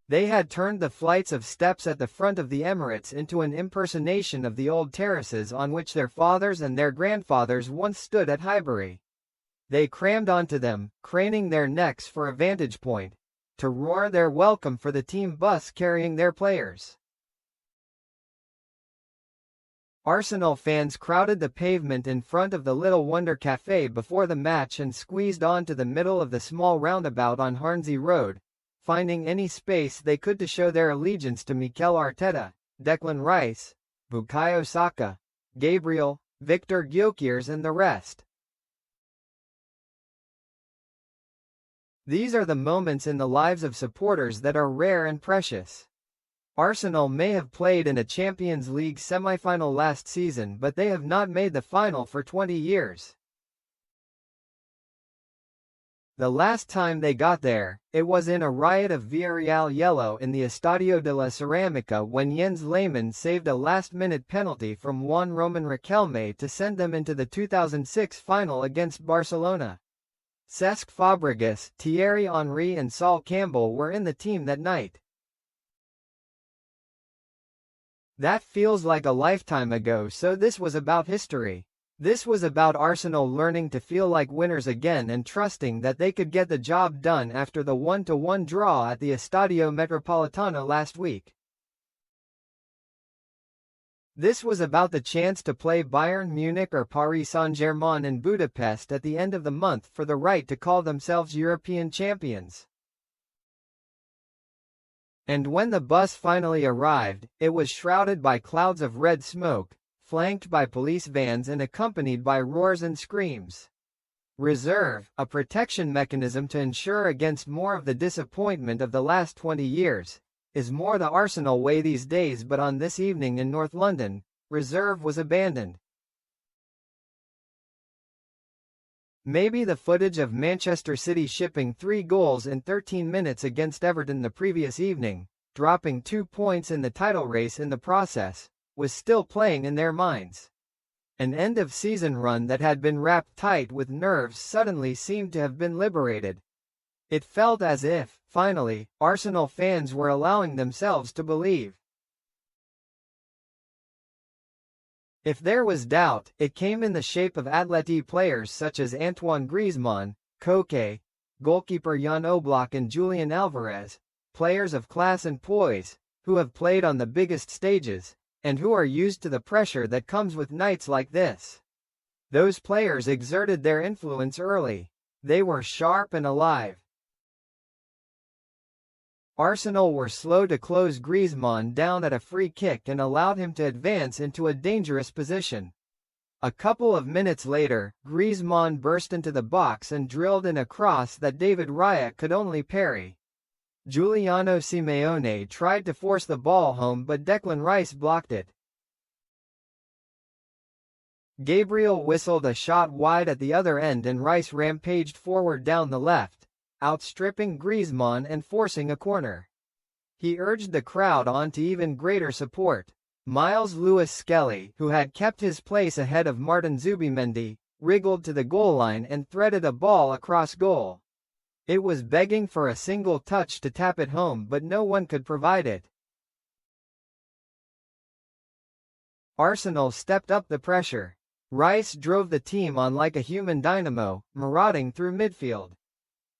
They had turned the flights of steps at the front of the Emirates into an impersonation of the old terraces on which their fathers and their grandfathers once stood at Highbury. They crammed onto them, craning their necks for a vantage point, to roar their welcome for the team bus carrying their players. Arsenal fans crowded the pavement in front of the Little Wonder Café before the match and squeezed onto the middle of the small roundabout on Hornsey Road, finding any space they could to show their allegiance to Mikel Arteta, Declan Rice, Bukayo Saka, Gabriel, Victor Gyökeres and the rest. These are the moments in the lives of supporters that are rare and precious. Arsenal may have played in a Champions League semi-final last season, but they have not made the final for 20 years. The last time they got there, it was in a riot of Villarreal yellow in the Estadio de la Ceramica when Jens Lehmann saved a last-minute penalty from Juan Roman Riquelme to send them into the 2006 final against Barcelona. Cesc Fabregas, Thierry Henry and Sol Campbell were in the team that night. That feels like a lifetime ago, so this was about history. This was about Arsenal learning to feel like winners again and trusting that they could get the job done after the 1-1 draw at the Estadio Metropolitano last week. This was about the chance to play Bayern Munich or Paris Saint-Germain in Budapest at the end of the month for the right to call themselves European champions. And when the bus finally arrived, it was shrouded by clouds of red smoke, flanked by police vans and accompanied by roars and screams. Reserve, a protection mechanism to ensure against more of the disappointment of the last 20 years, is more the Arsenal way these days, but on this evening in North London, reserve was abandoned. Maybe the footage of Manchester City shipping 3 goals in 13 minutes against Everton the previous evening, dropping 2 points in the title race in the process, was still playing in their minds. An end-of-season run that had been wrapped tight with nerves suddenly seemed to have been liberated. It felt as if, finally, Arsenal fans were allowing themselves to believe. If there was doubt, it came in the shape of Atleti players such as Antoine Griezmann, Koke, goalkeeper Jan Oblak and Julian Alvarez, players of class and poise, who have played on the biggest stages, and who are used to the pressure that comes with nights like this. Those players exerted their influence early. They were sharp and alive. Arsenal were slow to close Griezmann down at a free kick and allowed him to advance into a dangerous position. A couple of minutes later, Griezmann burst into the box and drilled in a cross that David Raya could only parry. Giuliano Simeone tried to force the ball home, but Declan Rice blocked it. Gabriel whistled a shot wide at the other end and Rice rampaged forward down the left, outstripping Griezmann and forcing a corner. He urged the crowd on to even greater support. Miles Lewis-Skelly, who had kept his place ahead of Martin Zubimendi, wriggled to the goal line and threaded a ball across goal. It was begging for a single touch to tap it home, but no one could provide it. Arsenal stepped up the pressure. Rice drove the team on like a human dynamo, marauding through midfield.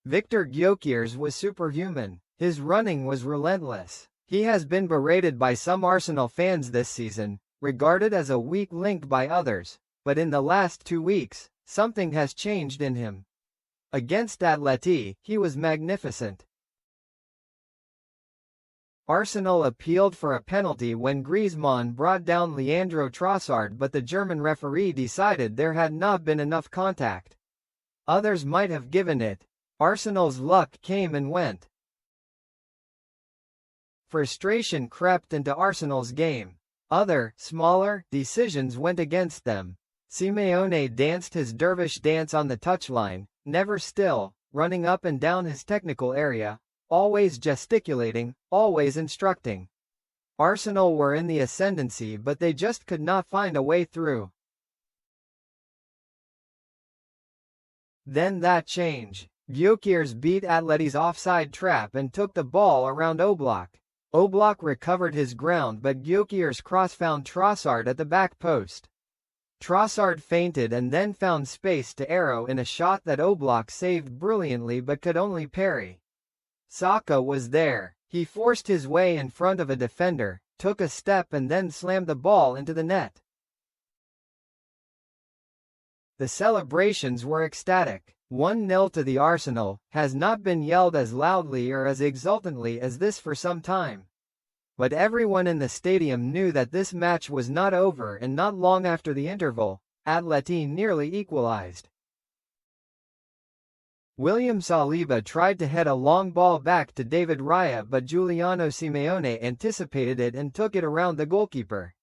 Victor Gyökeres was superhuman. His running was relentless. He has been berated by some Arsenal fans this season, regarded as a weak link by others, but in the last 2 weeks, something has changed in him. Against Atleti, he was magnificent. Arsenal appealed for a penalty when Griezmann brought down Leandro Trossard, but the German referee decided there had not been enough contact. Others might have given it. Arsenal's luck came and went. Frustration crept into Arsenal's game. Other, smaller, decisions went against them. Simeone danced his dervish dance on the touchline, never still, running up and down his technical area, always gesticulating, always instructing. Arsenal were in the ascendancy, but they just could not find a way through. Then that change. Gyökeres beat Atleti's offside trap and took the ball around Oblak. Oblak recovered his ground but Gyökeres' cross found Trossard at the back post. Trossard feinted and then found space to arrow in a shot that Oblak saved brilliantly but could only parry. Saka was there. He forced his way in front of a defender, took a step and then slammed the ball into the net. The celebrations were ecstatic. 1-0 to the Arsenal has not been yelled as loudly or as exultantly as this for some time. But everyone in the stadium knew that this match was not over, and not long after the interval, Atleti nearly equalized. William Saliba tried to head a long ball back to David Raya but Giuliano Simeone anticipated it and took it around the goalkeeper.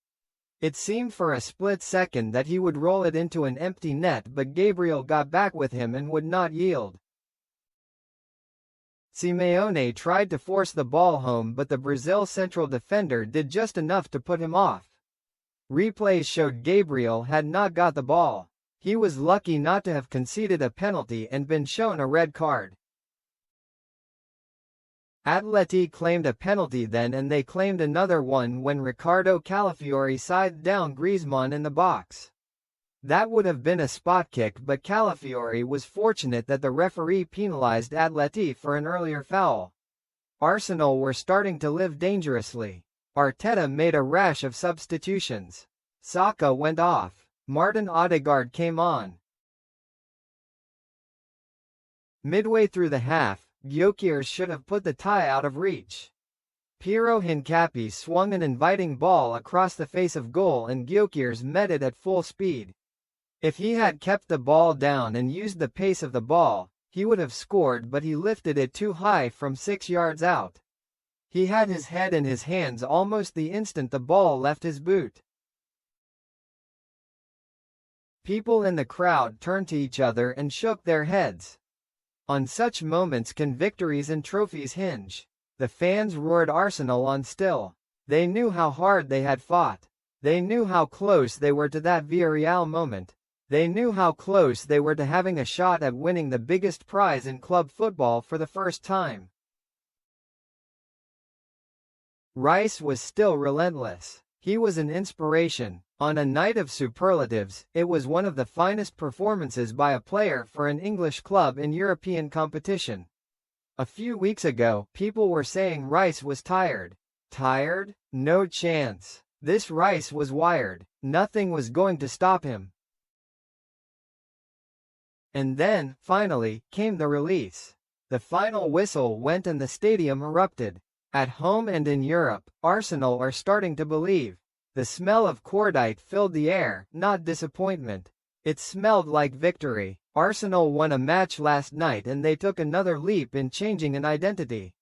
It seemed for a split second that he would roll it into an empty net but Gabriel got back with him and would not yield. Simeone tried to force the ball home but the Brazil central defender did just enough to put him off. Replays showed Gabriel had not got the ball. He was lucky not to have conceded a penalty and been shown a red card. Atleti claimed a penalty then and they claimed another one when Ricardo Calafiori scythed down Griezmann in the box. That would have been a spot kick but Calafiori was fortunate that the referee penalized Atleti for an earlier foul. Arsenal were starting to live dangerously. Arteta made a rash of substitutions. Saka went off. Martin Odegaard came on. Midway through the half, Gyökeres should have put the tie out of reach. Piero Hincapié swung an inviting ball across the face of goal and Gyökeres met it at full speed. If he had kept the ball down and used the pace of the ball, he would have scored but he lifted it too high from 6 yards out. He had his head in his hands almost the instant the ball left his boot. People in the crowd turned to each other and shook their heads. On such moments can victories and trophies hinge. The fans roared Arsenal on still. They knew how hard they had fought. They knew how close they were to that Villarreal moment. They knew how close they were to having a shot at winning the biggest prize in club football for the first time. Rice was still relentless. He was an inspiration. On a night of superlatives, it was one of the finest performances by a player for an English club in European competition. A few weeks ago, people were saying Rice was tired. Tired? No chance. This Rice was wired. Nothing was going to stop him. And then, finally, came the release. The final whistle went and the stadium erupted. At home and in Europe, Arsenal are starting to believe. The smell of cordite filled the air, not disappointment. It smelled like victory. Arsenal won a match last night and they took another leap in changing an identity.